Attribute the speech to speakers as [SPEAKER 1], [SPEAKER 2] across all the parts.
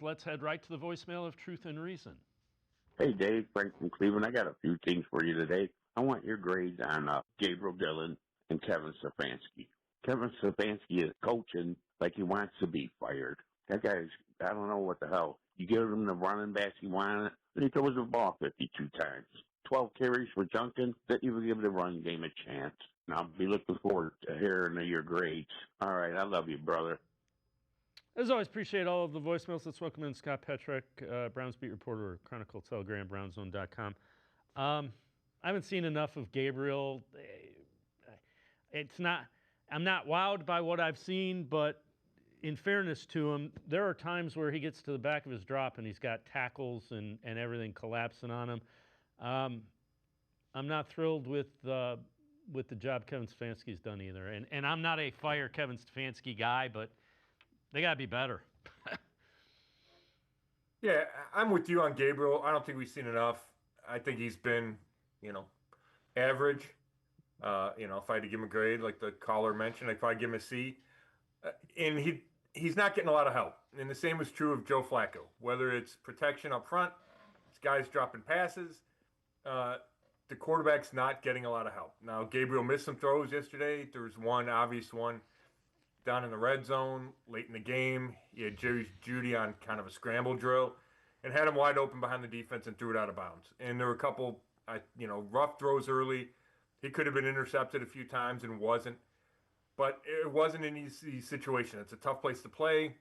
[SPEAKER 1] Let's head right to the voicemail of Truth and Reason.
[SPEAKER 2] Hey, Dave, Frank from Cleveland. I got a few things for you today. I want your grades on Gabriel Dillon and Kevin Stefanski. Kevin Stefanski is coaching like he wants to be fired. That guy's, I don't know what the hell. You give him the running backs he wanted, and he throws the ball 52 times. 12 carries for Junkin. Didn't even give the run game a chance. And I'll be looking forward to hearing your grades. All right, I love you, brother.
[SPEAKER 1] As always, appreciate all of the voicemails. Let's welcome in Scott Petrick, Browns beat reporter, Chronicle Telegram, BrownsZone.com. I haven't seen enough of Gabriel. I'm not wowed by what I've seen, but in fairness to him, there are times where he gets to the back of his drop and he's got tackles and everything collapsing on him. I'm not thrilled with the job Kevin Stefanski's done either. And I'm not a fire Kevin Stefanski guy, but they got to be better.
[SPEAKER 3] Yeah, I'm with you on Gabriel. I don't think we've seen enough. I think he's been, average. If I had to give him a grade, like the caller mentioned, I'd probably give him a C. And he's not getting a lot of help. And the same is true of Joe Flacco. Whether it's protection up front, it's guys dropping passes, the quarterback's not getting a lot of help. Now, Gabriel missed some throws yesterday. There was one obvious one down in the red zone late in the game. He had Jerry Jeudy on kind of a scramble drill and had him wide open behind the defense and threw it out of bounds. And there were a couple, rough throws early. He could have been intercepted a few times and wasn't. But it wasn't an easy situation. It's a tough place to play.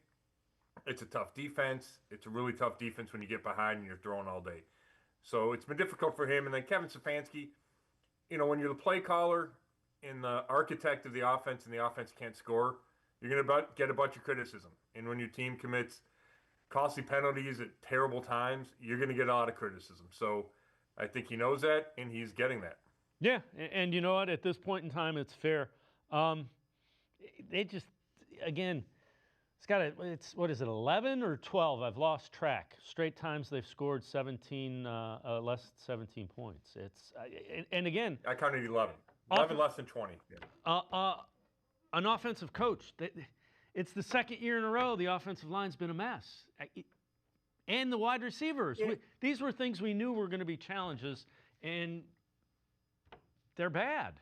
[SPEAKER 3] It's a tough defense. It's a really tough defense when you get behind and you're throwing all day. So it's been difficult for him. And then Kevin Stefanski, when you're the play caller and the architect of the offense and the offense can't score, you're going to get a bunch of criticism. And when your team commits costly penalties at terrible times, you're going to get a lot of criticism. So I think he knows that, and he's getting that.
[SPEAKER 1] Yeah, and you know what? At this point in time, it's fair. They just, again, what is it, 11 or 12? I've lost track. Straight times they've scored 17, less than 17 points. And again,
[SPEAKER 3] I counted 11. 11 less than 20. Yeah.
[SPEAKER 1] An offensive coach. It's the second year in a row the offensive line's been a mess. And the wide receivers.
[SPEAKER 3] Yeah.
[SPEAKER 1] These were things we knew were going to be challenges, and they're bad.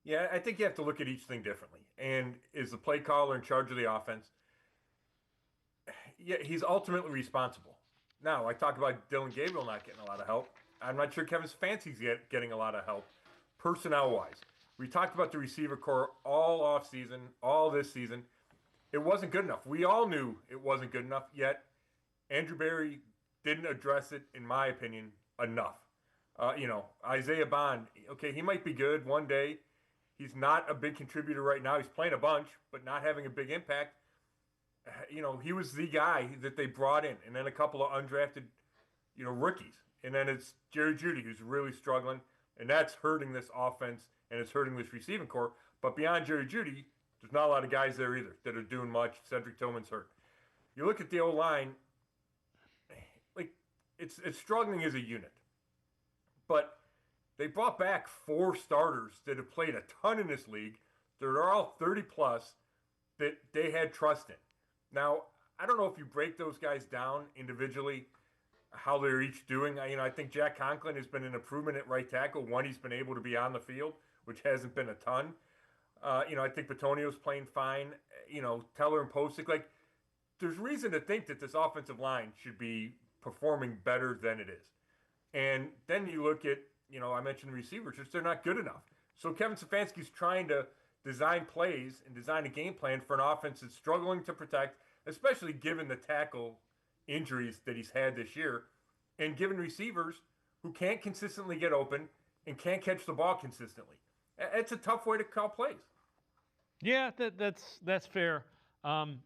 [SPEAKER 3] Yeah, I think you have to look at each thing differently. And is the play caller in charge of the offense? Yeah, he's ultimately responsible. Now, I talk about Dillon Gabriel not getting a lot of help. I'm not sure Kevin Stefanski's getting a lot of help personnel-wise. We talked about the receiver core all offseason, all this season. It wasn't good enough. We all knew it wasn't good enough, yet Andrew Berry didn't address it, in my opinion, enough. Isaiah Bond, okay, he might be good one day. He's not a big contributor right now. He's playing a bunch, but not having a big impact. He was the guy that they brought in, and then a couple of undrafted, rookies. And then it's Jerry Jeudy who's really struggling, and that's hurting this offense, and it's hurting this receiving core. But beyond Jerry Jeudy, there's not a lot of guys there either that are doing much. Cedric Tillman's hurt. You look at the O-line, it's struggling as a unit. But they brought back 4 starters that have played a ton in this league. They're all 30-plus that they had trust in. Now, I don't know if you break those guys down individually, how they're each doing. I think Jack Conklin has been an improvement at right tackle. One, he's been able to be on the field, which hasn't been a ton. I think Bitonio's playing fine. Teller and Posick. There's reason to think that this offensive line should be performing better than it is. And then you look at, I mentioned the receivers, they're not good enough. So Kevin Stefanski's trying to design plays and design a game plan for an offense that's struggling to protect, especially given the tackle injuries that he's had this year, and given receivers who can't consistently get open and can't catch the ball consistently. It's a tough way to call plays.
[SPEAKER 1] Yeah, that's fair. You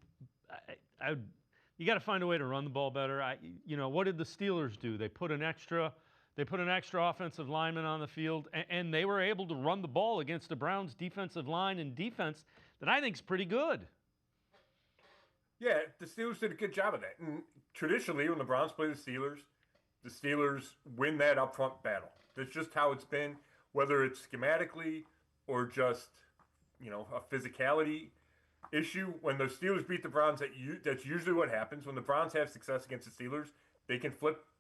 [SPEAKER 1] got to find a way to run the ball better. What did the Steelers do? They put an extra offensive lineman on the field, and they were able to run the ball against the Browns' defensive line and defense that I think is pretty good.
[SPEAKER 3] Yeah, the Steelers did a good job of that. And traditionally, when the Browns play the Steelers win that upfront battle. That's just how it's been, whether it's schematically or just, a physicality. issue when the Steelers beat the Browns. That's usually what happens when the Browns have success against the Steelers. They can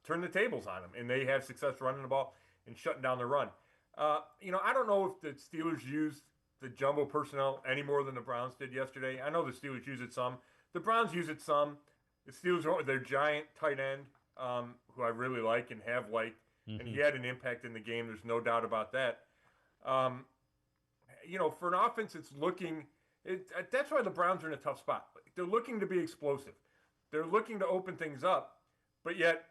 [SPEAKER 3] turn the tables on them, and they have success running the ball and shutting down the run. I don't know if the Steelers used the jumbo personnel any more than the Browns did yesterday. I know the Steelers use it some. The Browns use it some. The Steelers are their giant tight end, who I really like and have liked, and he had an impact in the game. There's no doubt about that. For an offense, it's looking. That's why the Browns are in a tough spot. They're looking to be explosive. They're looking to open things up, but yet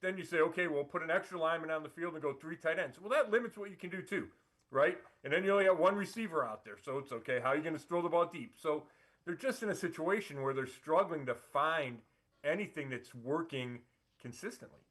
[SPEAKER 3] then you say, okay, we'll put an extra lineman on the field and go 3 tight ends. Well, that limits what you can do too, right? And then you only got 1 receiver out there, so it's okay. How are you going to throw the ball deep? So they're just in a situation where they're struggling to find anything that's working consistently.